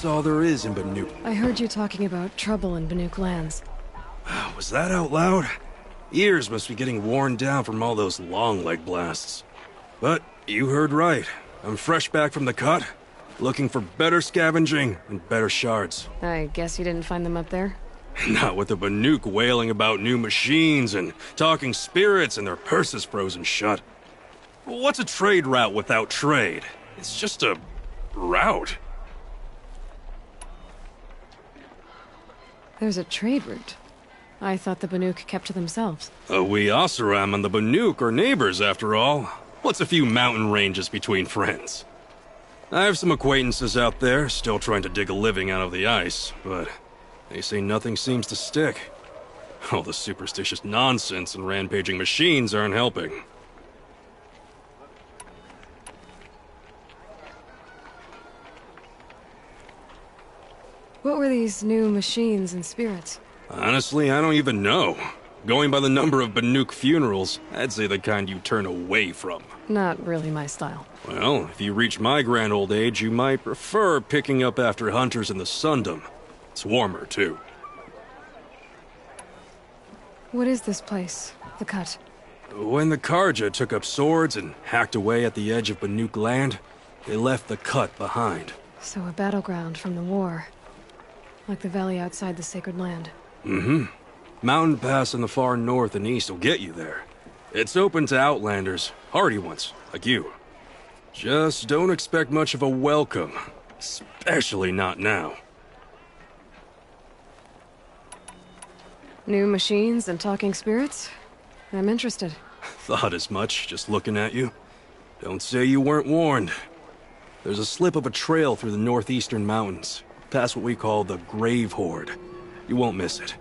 that's all there is in Banuk. I heard you talking about trouble in Banuk lands. Was that out loud? Ears must be getting worn down from all those long leg blasts. But you heard right. I'm fresh back from the cut, looking for better scavenging and better shards. I guess you didn't find them up there? Not with the Banuk wailing about new machines and talking spirits and their purses frozen shut. What's a trade route without trade? It's just a route. There's a trade route. I thought the Banuk kept to themselves. We Oseram and the Banuk are neighbors, after all. What's a few mountain ranges between friends? I have some acquaintances out there, still trying to dig a living out of the ice, but they say nothing seems to stick. All the superstitious nonsense and rampaging machines aren't helping. What were these new machines and spirits? Honestly, I don't even know. Going by the number of Banuk funerals, I'd say the kind you turn away from. Not really my style. Well, if you reach my grand old age, you might prefer picking up after hunters in the Sundom. It's warmer, too. What is this place? The Cut? When the Karja took up swords and hacked away at the edge of Banuk land, they left the Cut behind. So a battleground from the war. Like the valley outside the Sacred Land. Mm-hmm. Mountain Pass in the far north and east will get you there. It's open to outlanders, hardy ones, like you. Just don't expect much of a welcome. Especially not now. New machines and talking spirits? I'm interested. Thought as much, just looking at you. Don't say you weren't warned. There's a slip of a trail through the northeastern mountains, past what we call the Grave Horde. You won't miss it.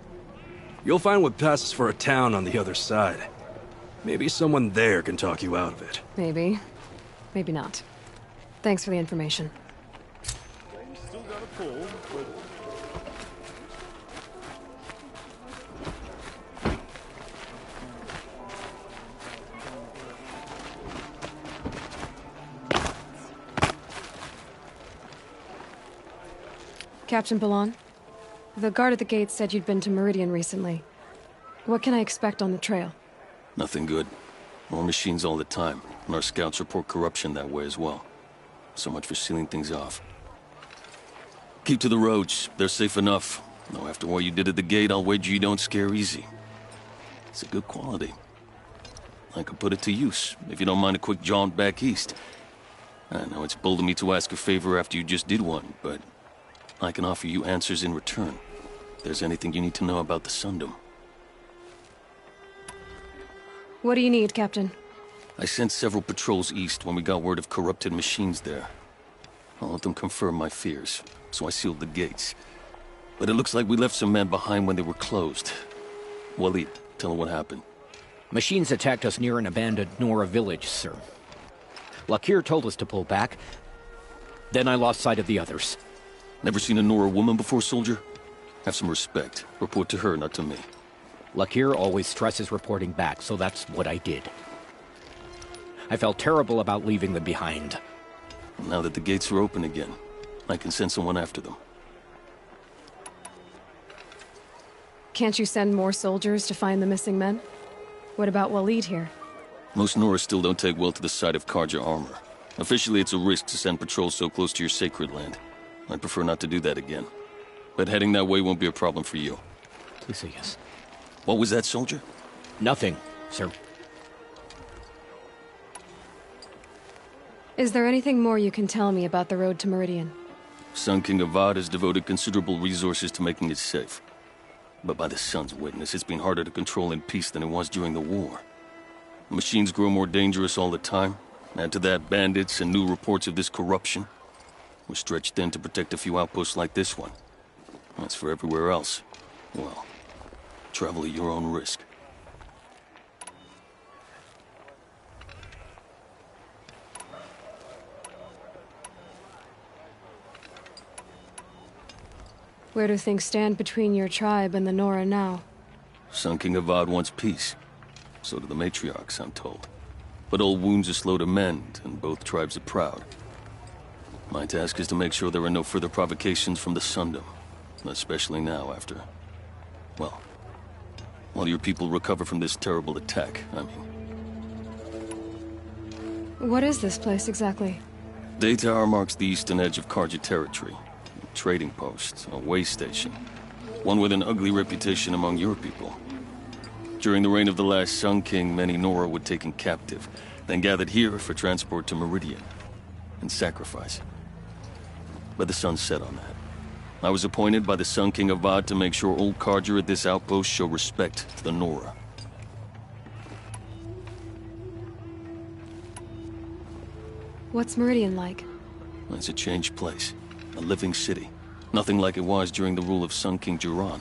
You'll find what passes for a town on the other side. Maybe someone there can talk you out of it. Maybe. Maybe not. Thanks for the information. Still got a pull, but... Captain Ballon? The guard at the gate said you'd been to Meridian recently. What can I expect on the trail? Nothing good. More machines all the time, and our scouts report corruption that way as well. So much for sealing things off. Keep to the roads. They're safe enough. Though after what you did at the gate, I'll wager you don't scare easy. It's a good quality. I could put it to use, if you don't mind a quick jaunt back east. I know it's bold of me to ask a favor after you just did one, but I can offer you answers in return. If there's anything you need to know about the Sundom. What do you need, Captain? I sent several patrols east when we got word of corrupted machines there. I'll let them confirm my fears, so I sealed the gates. But it looks like we left some men behind when they were closed. Waleed, tell them what happened. Machines attacked us near an abandoned Nora village, sir. Lakir told us to pull back. Then I lost sight of the others. Never seen a Nora woman before, soldier? Have some respect. Report to her, not to me. Lakir always stresses reporting back, so that's what I did. I felt terrible about leaving them behind. Now that the gates are open again, I can send someone after them. Can't you send more soldiers to find the missing men? What about Waleed here? Most Nora still don't take well to the sight of Karja armor. Officially, it's a risk to send patrols so close to your sacred land. I'd prefer not to do that again. But heading that way won't be a problem for you. Please say yes. What was that, soldier? Nothing, sir. Is there anything more you can tell me about the road to Meridian? Sun King Avad has devoted considerable resources to making it safe. But by the Sun's witness, it's been harder to control in peace than it was during the war. Machines grow more dangerous all the time. Add to that bandits and new reports of this corruption. We're stretched thin to protect a few outposts like this one. As for everywhere else, well, travel at your own risk. Where do things stand between your tribe and the Nora now? Sun King Avad wants peace. So do the matriarchs, I'm told. But old wounds are slow to mend, and both tribes are proud. My task is to make sure there are no further provocations from the Sundom. Especially now after... well, while your people recover from this terrible attack, I mean. What is this place exactly? Day Tower marks the eastern edge of Karja territory. A trading post, a way station. One with an ugly reputation among your people. During the reign of the last Sun King, many Nora were taken captive, then gathered here for transport to Meridian, and sacrifice. But the sun set on that. I was appointed by the Sun King Avad to make sure old Karja at this outpost show respect to the Nora. What's Meridian like? It's a changed place. A living city. Nothing like it was during the rule of Sun King Jiran.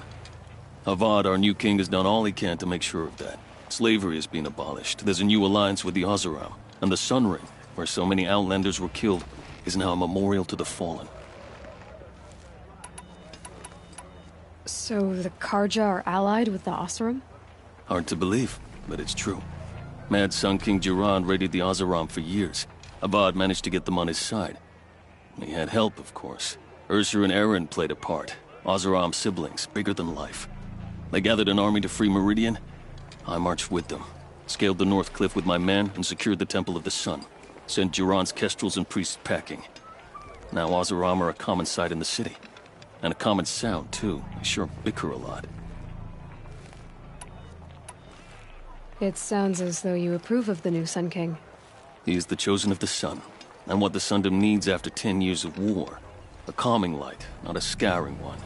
Avad, our new king, has done all he can to make sure of that. Slavery has been abolished. There's a new alliance with the Oseram. And the Sun Ring, where so many Outlanders were killed, is now a memorial to the fallen. So the Karja are allied with the Oseram? Hard to believe, but it's true. Mad Sun King Jiran raided the Oseram for years. Avad managed to get them on his side. He had help, of course. Ursur and Eren played a part. Oseram siblings, bigger than life. They gathered an army to free Meridian. I marched with them. Scaled the North Cliff with my men and secured the Temple of the Sun. Sent Jiran's kestrels and priests packing. Now Oseram are a common sight in the city. And a common sound, too. They sure bicker a lot. It sounds as though you approve of the new Sun King. He is the chosen of the Sun, and what the Sundom needs after 10 years of war. A calming light, not a scouring one.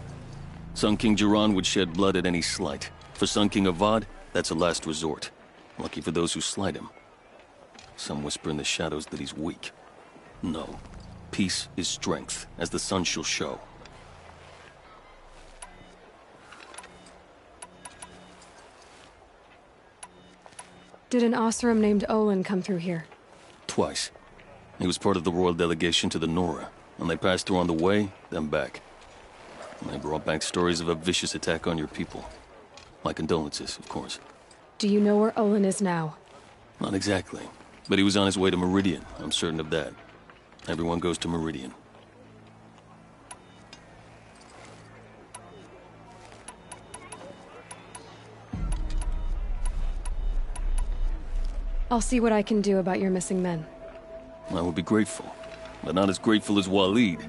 Sun King Jiran would shed blood at any slight. For Sun King Avad, that's a last resort. Lucky for those who slight him. Some whisper in the shadows that he's weak. No. Peace is strength, as the sun shall show. Did an Oseram named Olin come through here? Twice. He was part of the royal delegation to the Nora, and they passed through on the way, then back. And they brought back stories of a vicious attack on your people. My condolences, of course. Do you know where Olin is now? Not exactly, but he was on his way to Meridian, I'm certain of that. Everyone goes to Meridian. I'll see what I can do about your missing men. I would be grateful, but not as grateful as Waleed.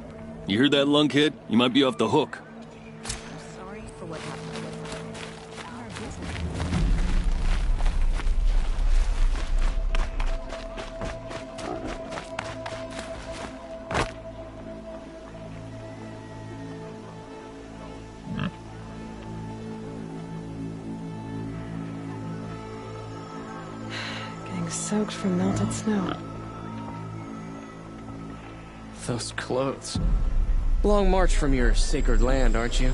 You hear that, lunkhead? You might be off the hook. I'm sorry for what happened with our business. Getting soaked from melted snow. Those clothes. Long march from your sacred land, aren't you?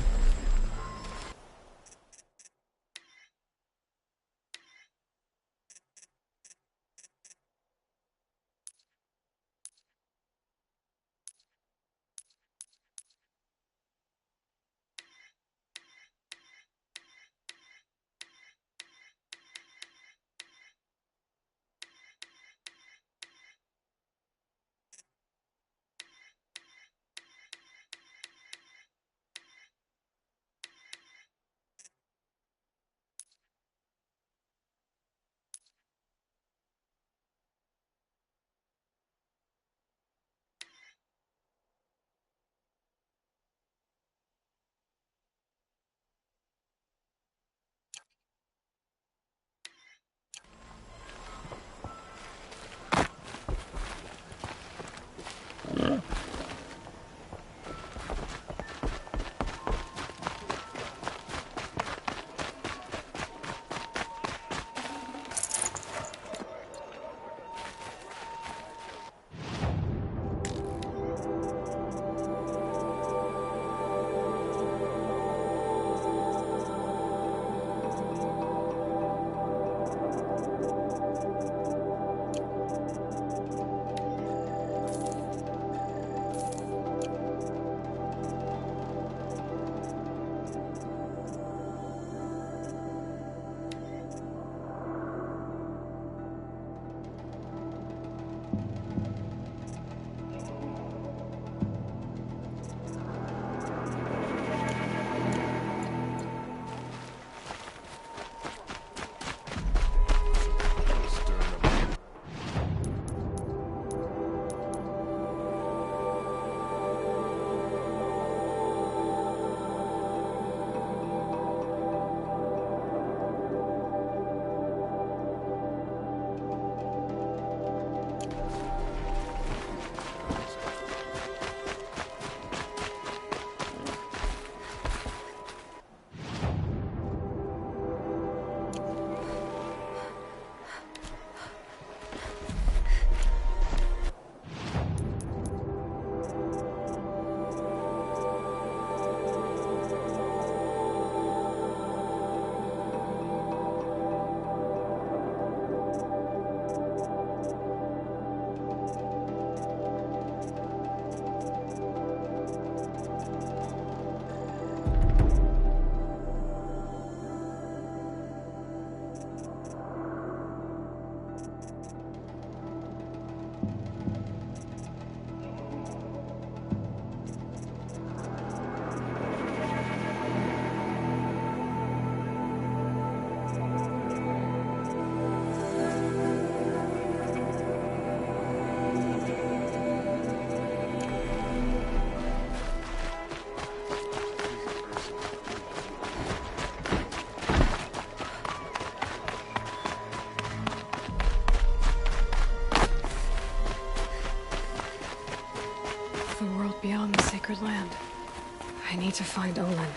to find Olin.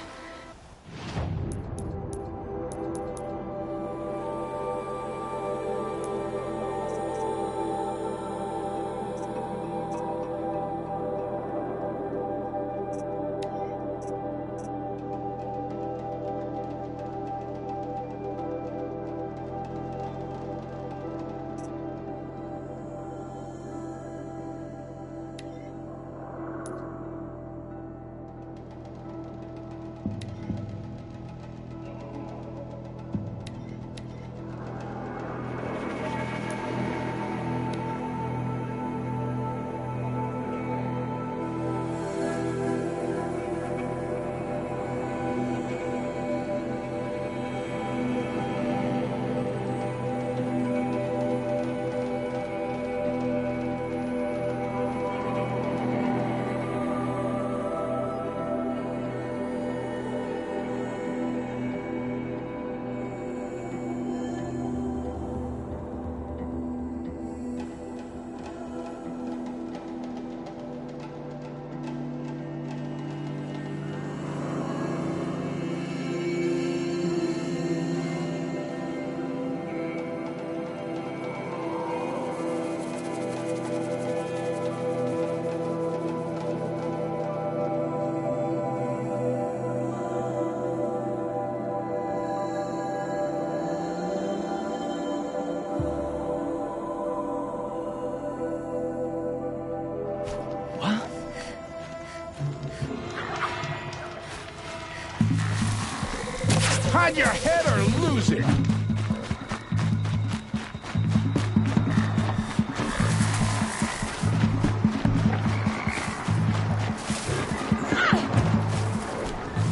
Hide your head or lose it!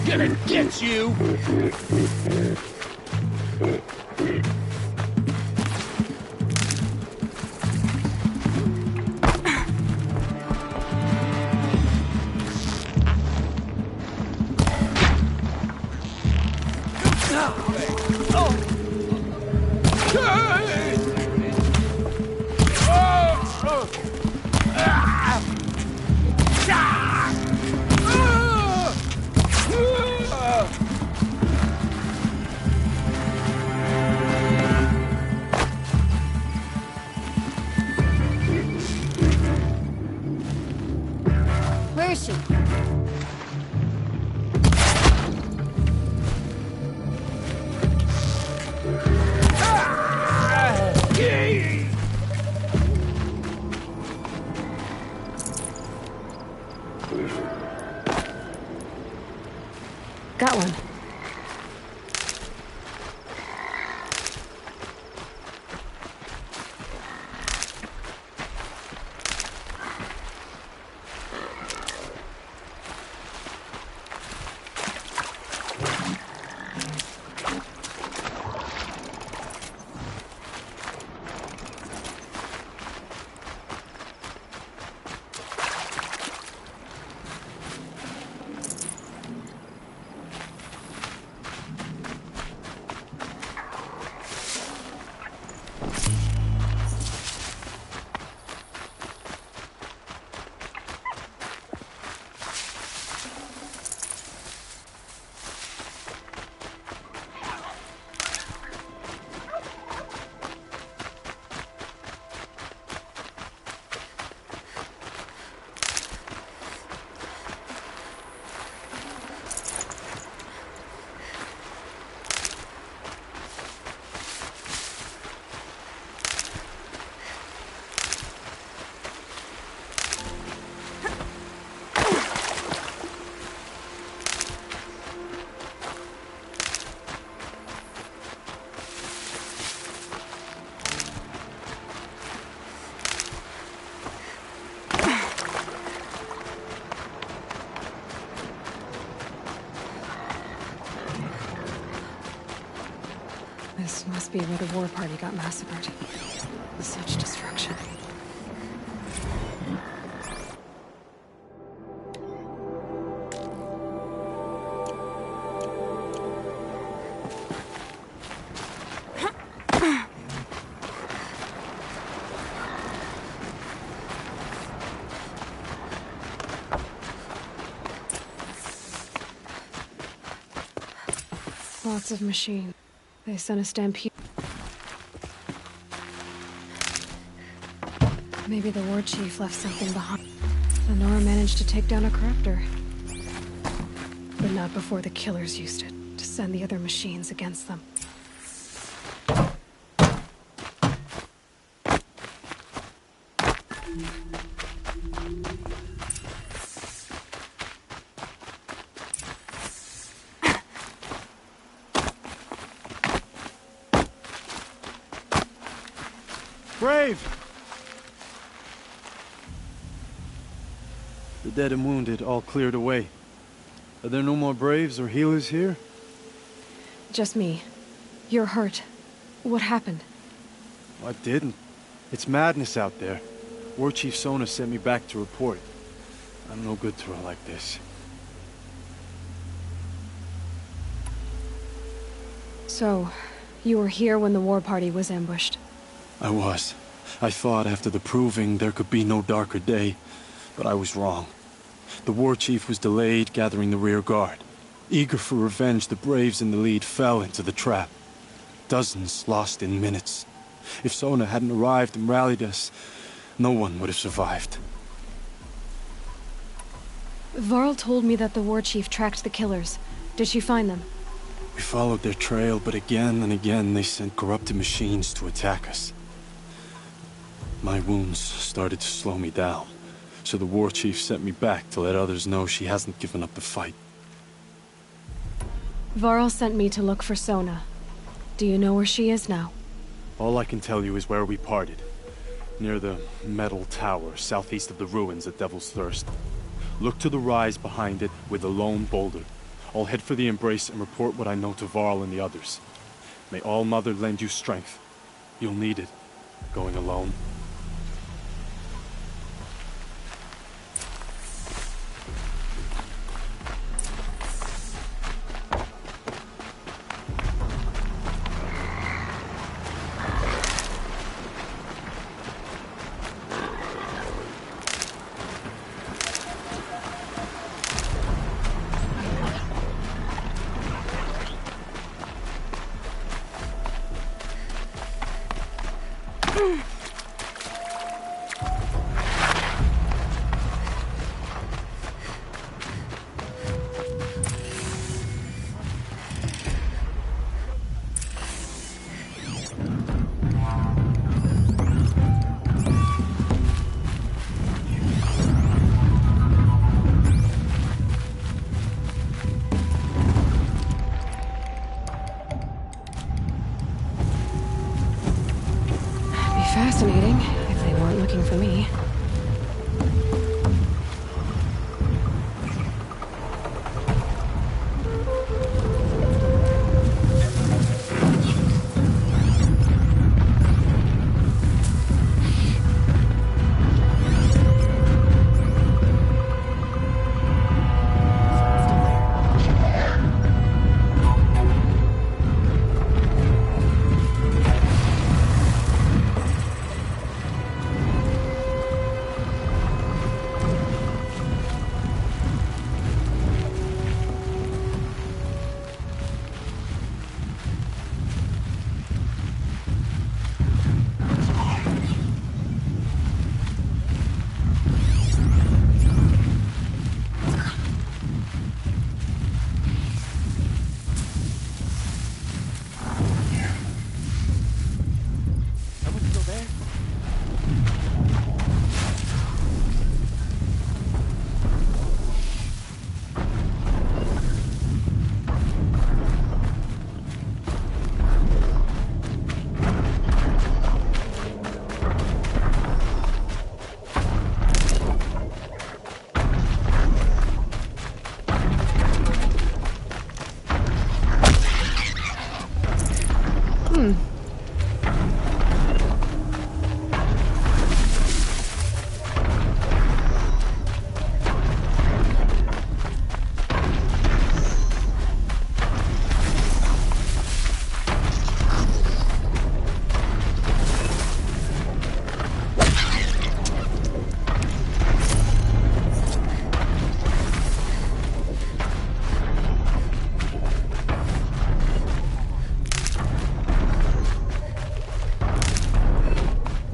Gonna get you! Where is she? Got one. This must be where the war party got massacred. Such destruction. Lots of machines. They sent a stampede. Maybe the war chief left something behind. Lenora managed to take down a corruptor. But not before the killers used it to send the other machines against them. Brave! The dead and wounded all cleared away. Are there no more Braves or healers here? Just me. You're hurt. What happened? I didn't. It's madness out there. War Chief Sona sent me back to report. I'm no good to her like this. So, you were here when the war party was ambushed? I was. I thought after the proving there could be no darker day, but I was wrong. The war chief was delayed gathering the rear guard. Eager for revenge, the Braves in the lead fell into the trap. Dozens lost in minutes. If Sona hadn't arrived and rallied us, no one would have survived. Varl told me that the war chief tracked the killers. Did she find them? We followed their trail, but again and again they sent corrupted machines to attack us. My wounds started to slow me down, so the war chief sent me back to let others know she hasn't given up the fight. Varl sent me to look for Sona. Do you know where she is now? All I can tell you is where we parted. Near the metal tower, southeast of the ruins at Devil's Thirst. Look to the rise behind it with a lone boulder. I'll head for the Embrace and report what I know to Varl and the others. May All Mother lend you strength. You'll need it, going alone. Fascinating, if they weren't looking for me.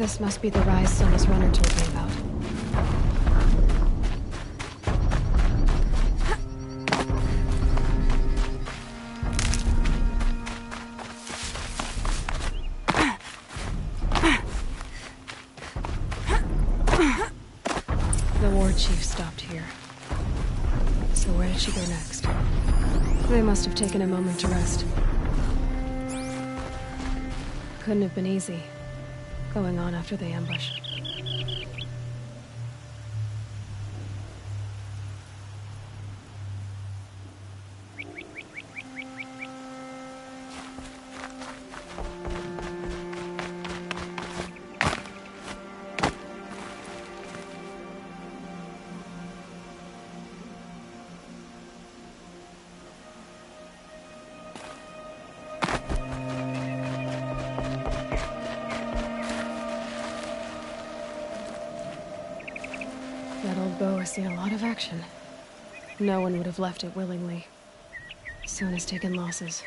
This must be the rise Sona's runner told me about. The war chief stopped here. So where did she go next? They must have taken a moment to rest. Couldn't have been easy, going on after the ambush. That old bow has seen a lot of action. No one would have left it willingly. Sona's taken losses.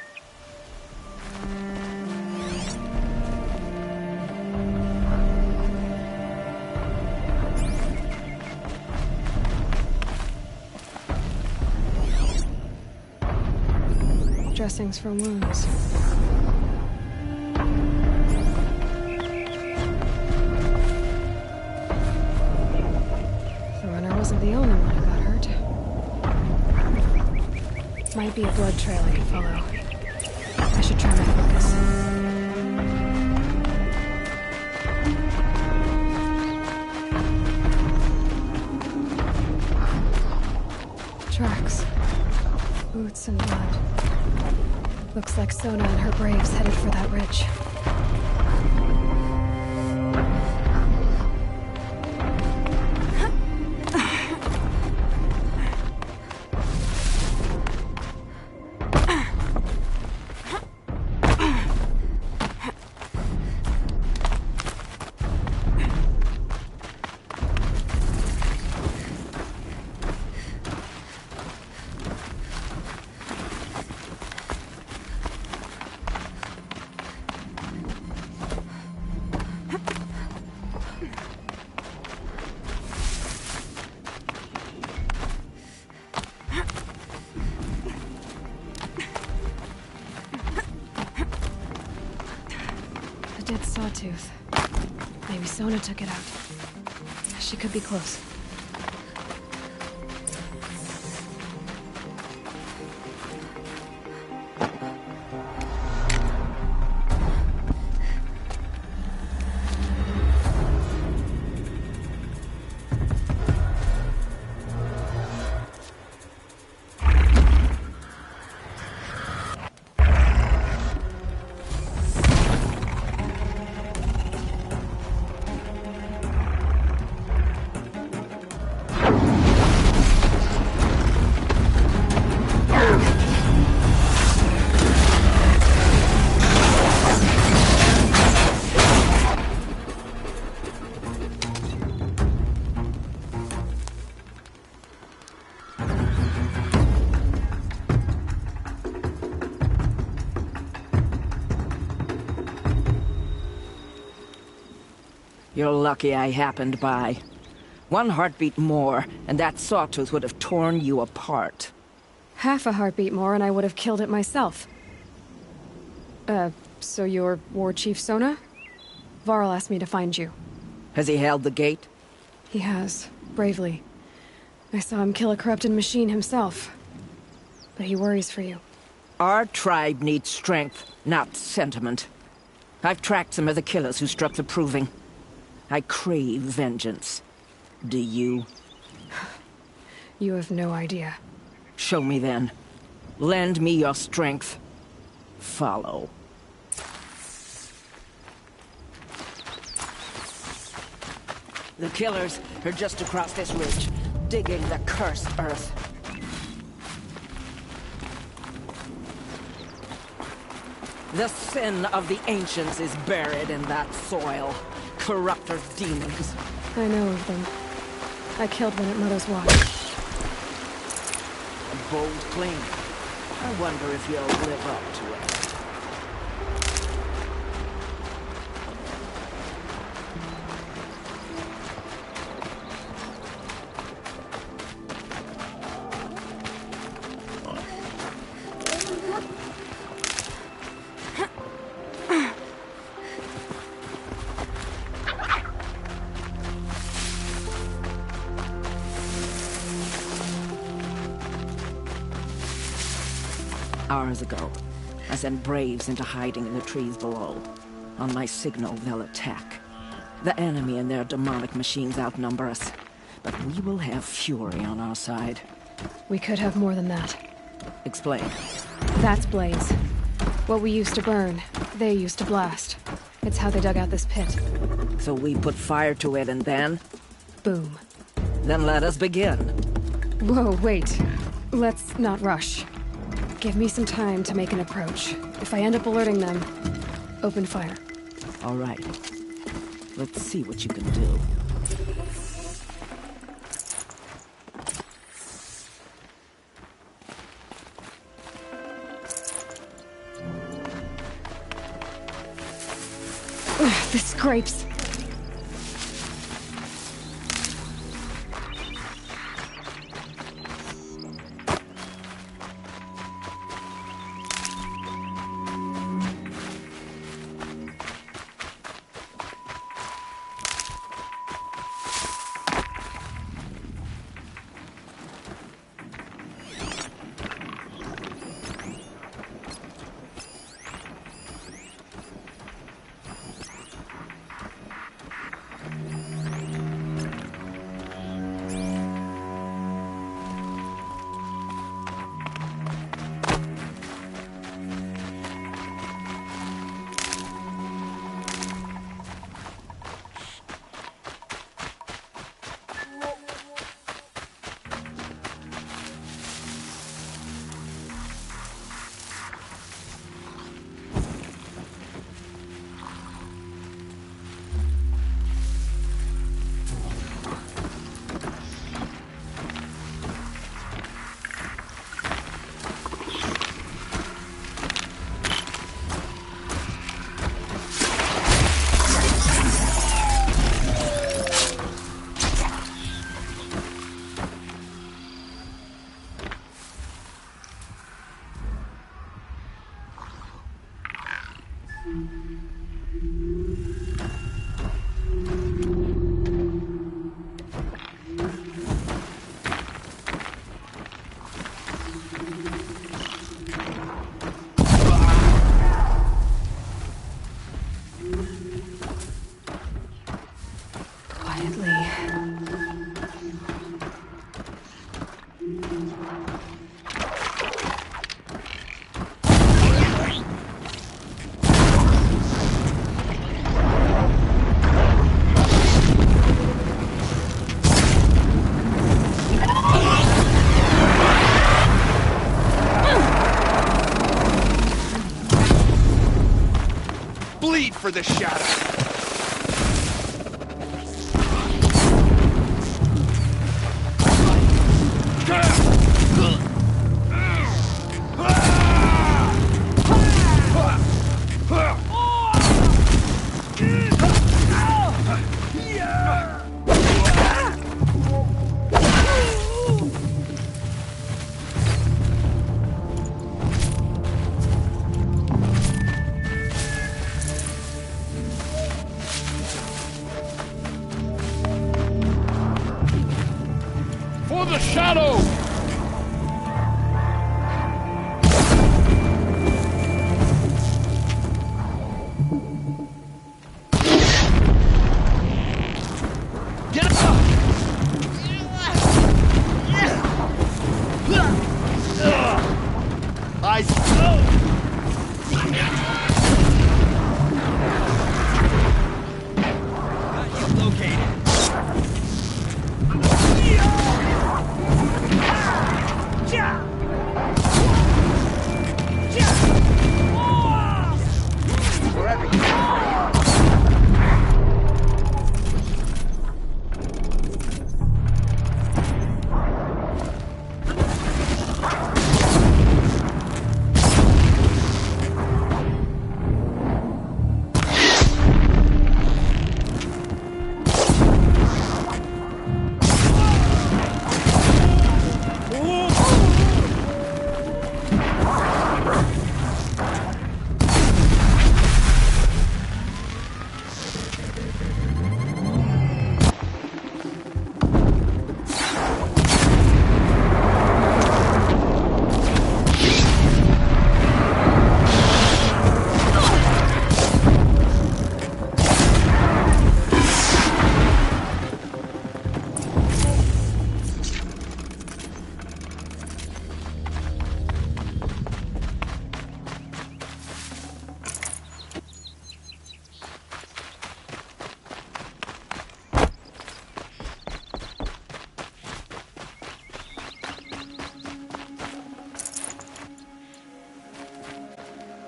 Dressings for wounds. Wasn't the only one who got hurt. Might be a blood trail I can follow. I should try my focus. Tracks. Boots and blood. Looks like Sona and her braves headed for that ridge. Dead sawtooth. Maybe Sona took it out. She could be close. You're lucky I happened by. One heartbeat more, and that sawtooth would have torn you apart. Half a heartbeat more and I would have killed it myself. So you're War Chief Sona? Varl asked me to find you. Has he held the gate? He has, bravely. I saw him kill a corrupted machine himself. But he worries for you. Our tribe needs strength, not sentiment. I've tracked some of the killers who struck the Proving. I crave vengeance. Do you? You have no idea. Show me then. Lend me your strength. Follow. The killers are just across this ridge, digging the cursed earth. The sin of the ancients is buried in that soil. Corruptor demons. I know of them. I killed one at Mother's Watch. A bold claim. I wonder if you'll live up to it. Hours ago, I sent Braves into hiding in the trees below. On my signal, they'll attack. The enemy and their demonic machines outnumber us, but we will have fury on our side. We could have more than that. Explain. That's Blaze. What we used to burn, they used to blast. It's how they dug out this pit. So we put fire to it and then? Boom. Then let us begin. Whoa, wait. Let's not rush. Give me some time to make an approach. If I end up alerting them, open fire. All right. Let's see what you can do. This scrapes. For the shadow.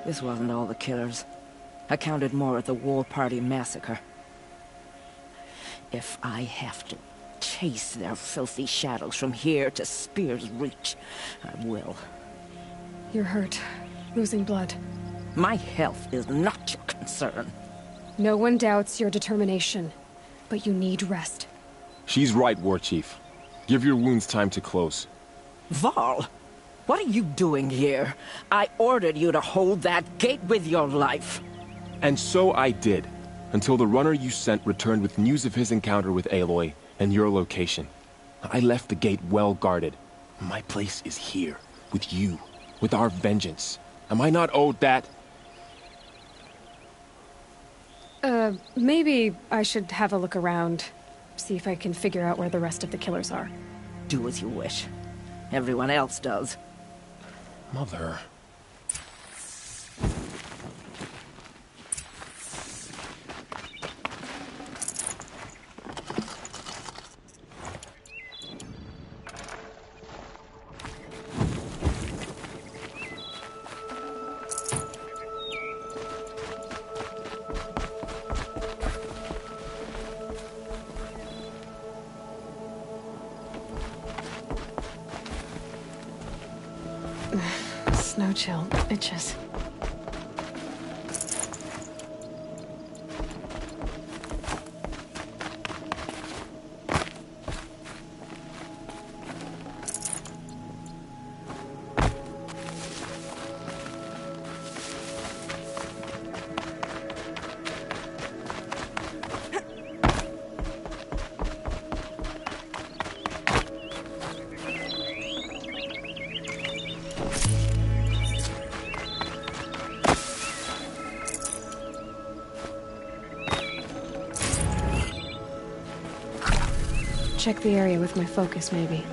This wasn't all the killers. I counted more at the War Party massacre. If I have to chase their filthy shadows from here to Spear's Reach, I will. You're hurt. Losing blood. My health is not your concern. No one doubts your determination, but you need rest. She's right, War Chief. Give your wounds time to close. Varl, what are you doing here? I ordered you to hold that gate with your life. And so I did, until the runner you sent returned with news of his encounter with Aloy and your location. I left the gate well guarded. My place is here, with you, with our vengeance. Am I not owed that? Maybe I should have a look around. See if I can figure out where the rest of the killers are. Do as you wish. Everyone else does. Mother... Snow chill. Itches. Check the area with my focus, maybe.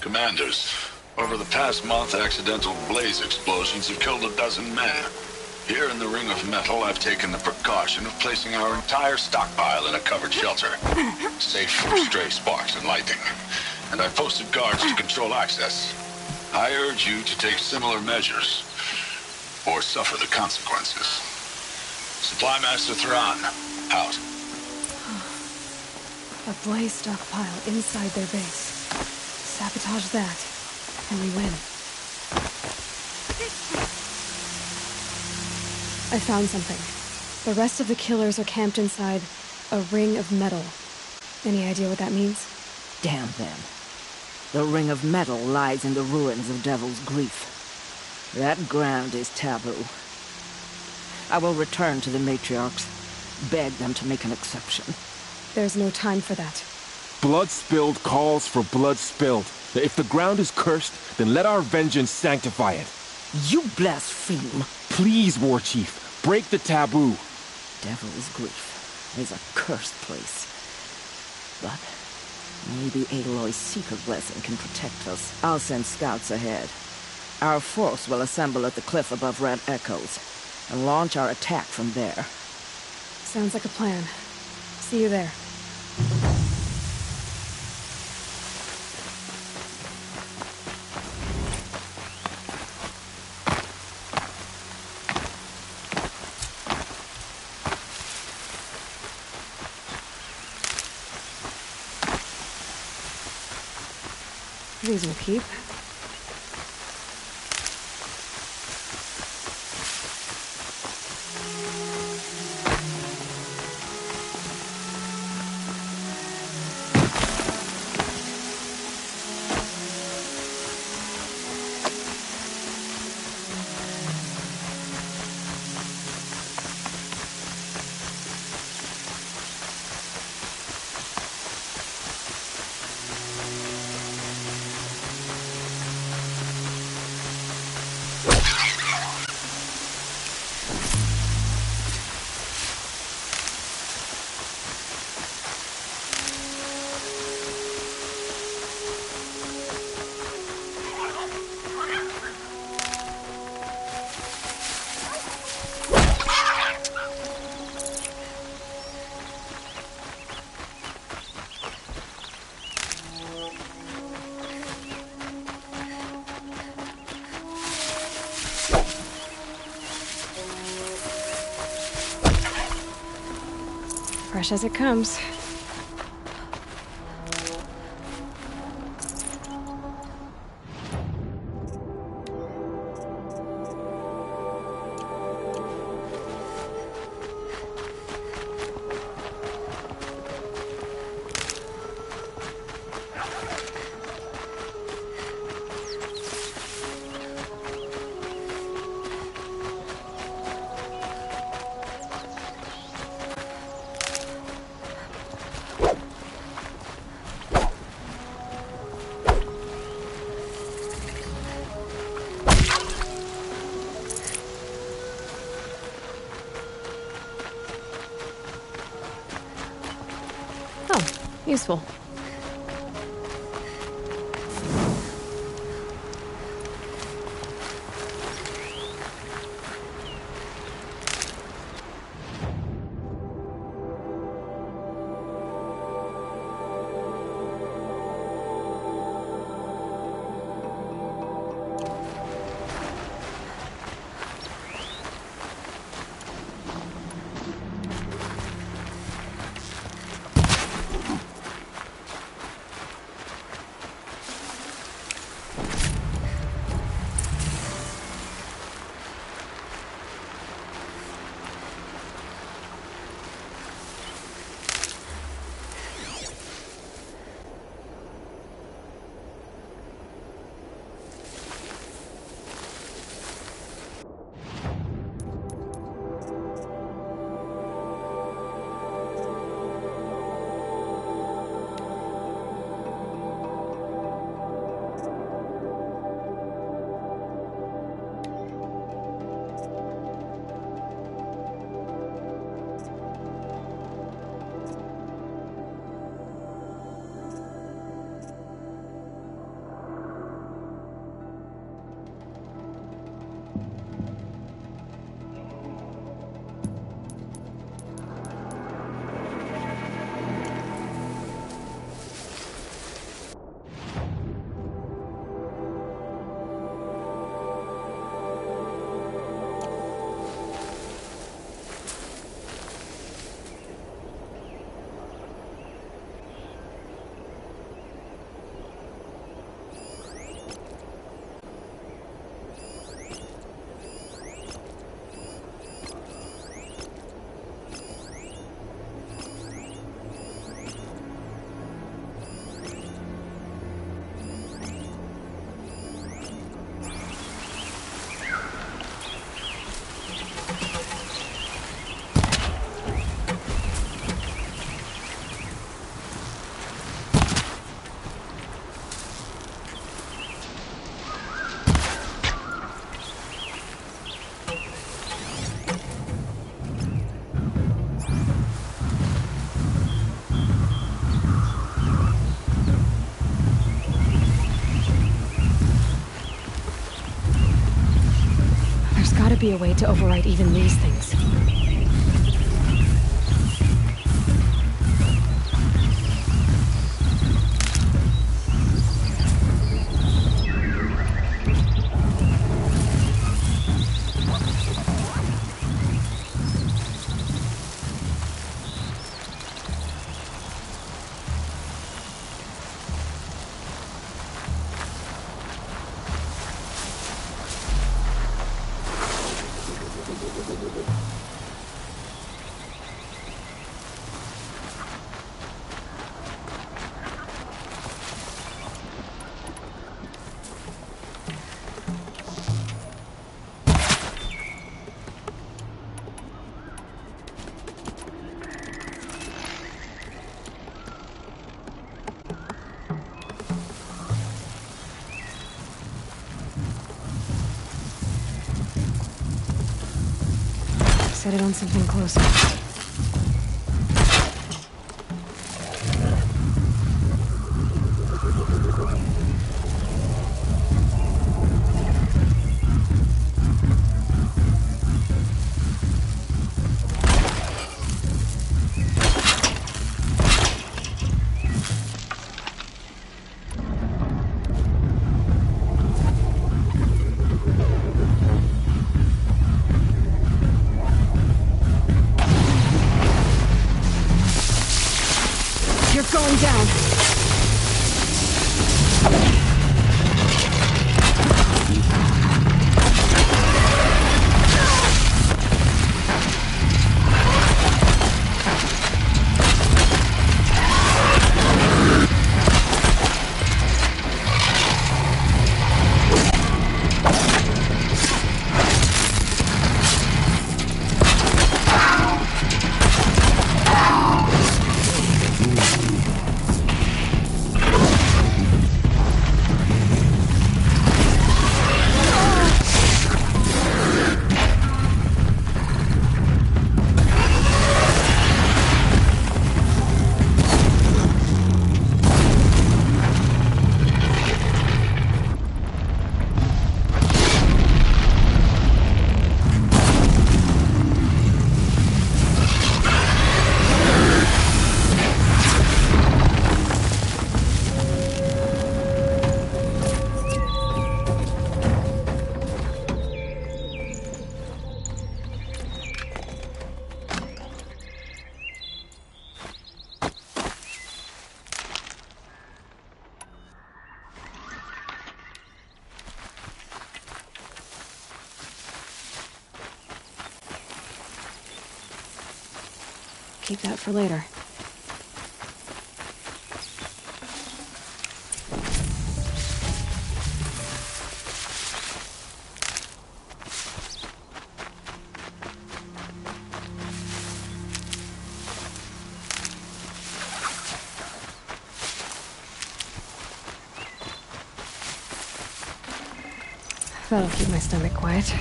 Commanders, over the past month, accidental blaze explosions have killed 12 men. Here in the Ring of Metal, I've taken the precaution of placing our entire stockpile in a covered shelter, safe from stray sparks and lightning. And I've posted guards to control access. I urge you to take similar measures, or suffer the consequences. Supply Master Thrawn, out. A blaze stockpile inside their base. Sabotage that, and we win. I found something. The rest of the killers are camped inside a ring of metal. Any idea what that means? Damn them. The Ring of Metal lies in the ruins of Devil's Grief. That ground is taboo. I will return to the matriarchs, beg them to make an exception. There's no time for that. Blood spilled calls for blood spilled. If the ground is cursed, then let our vengeance sanctify it. You blaspheme. Please, War Chief, Break the taboo. Devil's Grief is a cursed place. But maybe Aloy's secret blessing can protect us. I'll send scouts ahead. Our force will assemble at the cliff above Red Echoes and launch our attack from there. Sounds like a plan. See you there. These will keep. Fresh as it comes. Useful. be a way to overwrite even these things. Set it on something closer. Going down. Keep that for later. That'll keep my stomach quiet.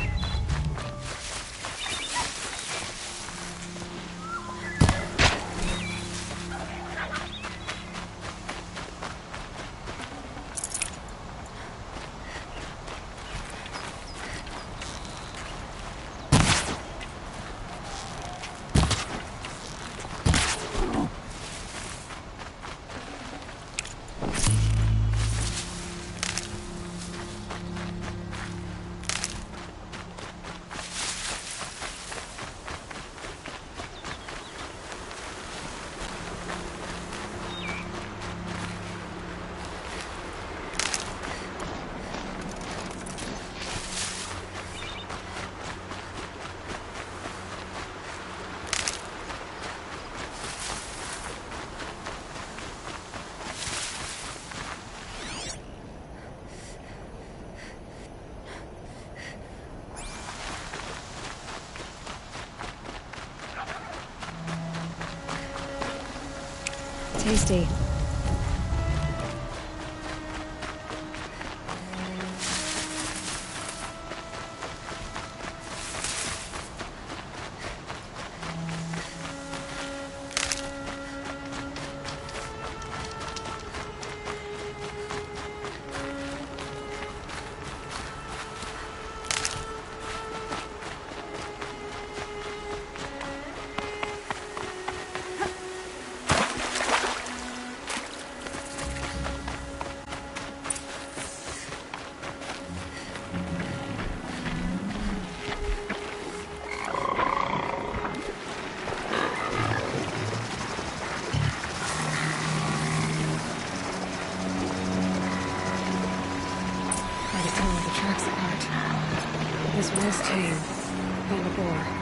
Tasty. chain. And a boar.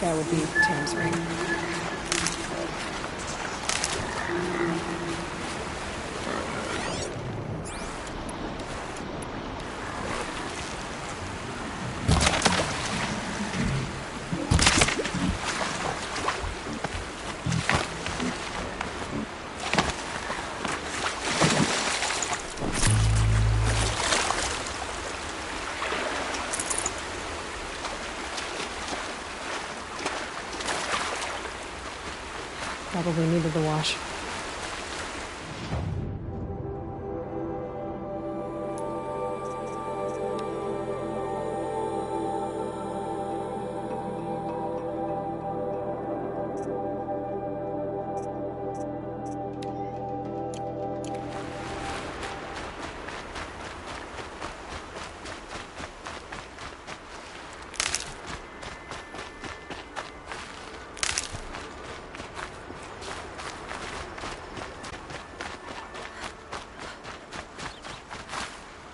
That would be Tam's ring. Probably needed the wash.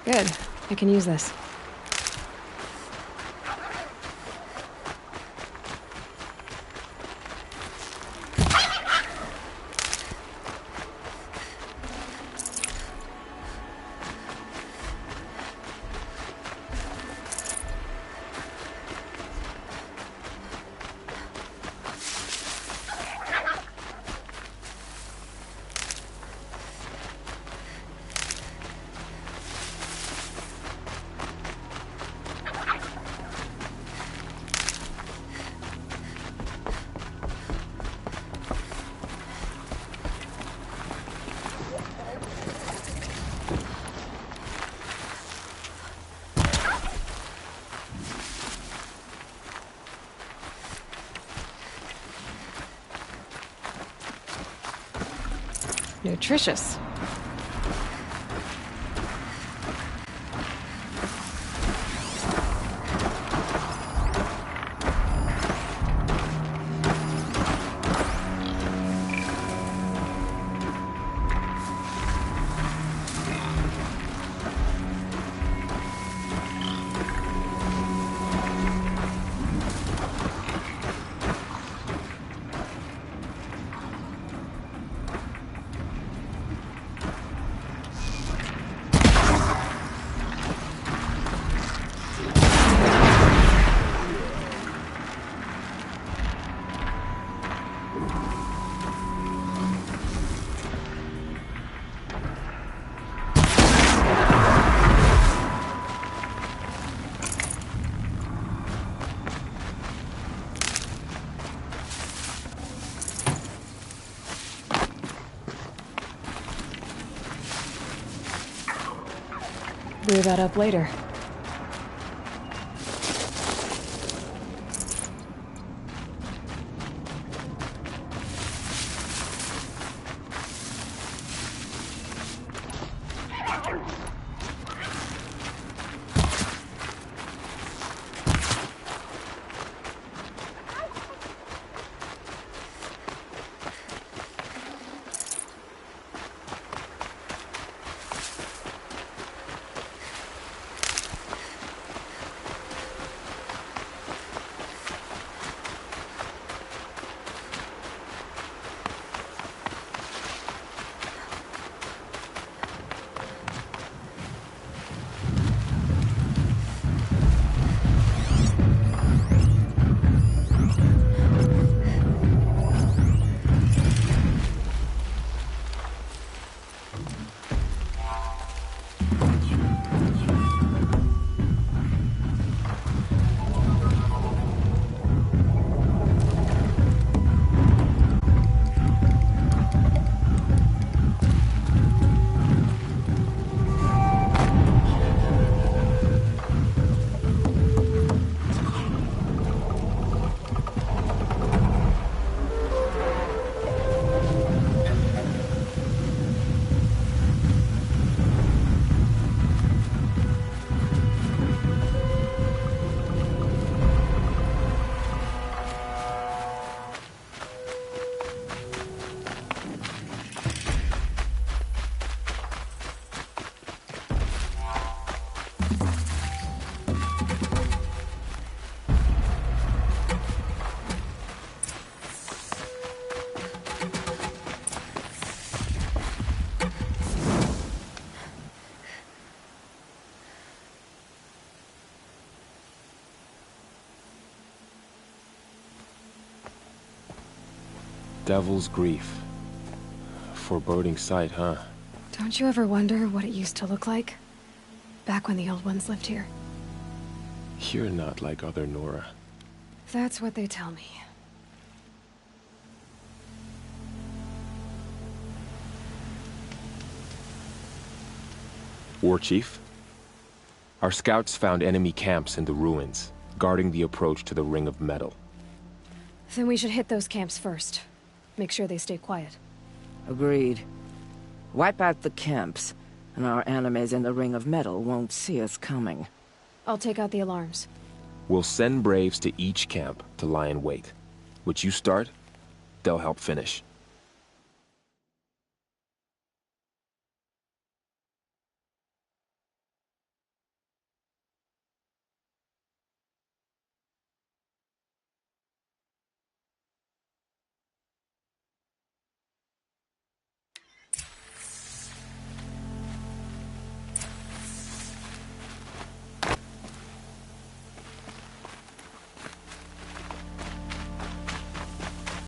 Good. I can use this. Nutritious. Clear that up later. Devil's Grief. Foreboding sight, huh? Don't you ever wonder what it used to look like? Back when the old ones lived here. You're not like other Nora. That's what they tell me. War Chief? Our scouts found enemy camps in the ruins, guarding the approach to the Ring of Metal. Then we should hit those camps first. Make sure they stay quiet. Agreed. Wipe out the camps, and our enemies in the Ring of Metal won't see us coming. I'll take out the alarms. We'll send Braves to each camp to lie in wait. What you start, they'll help finish.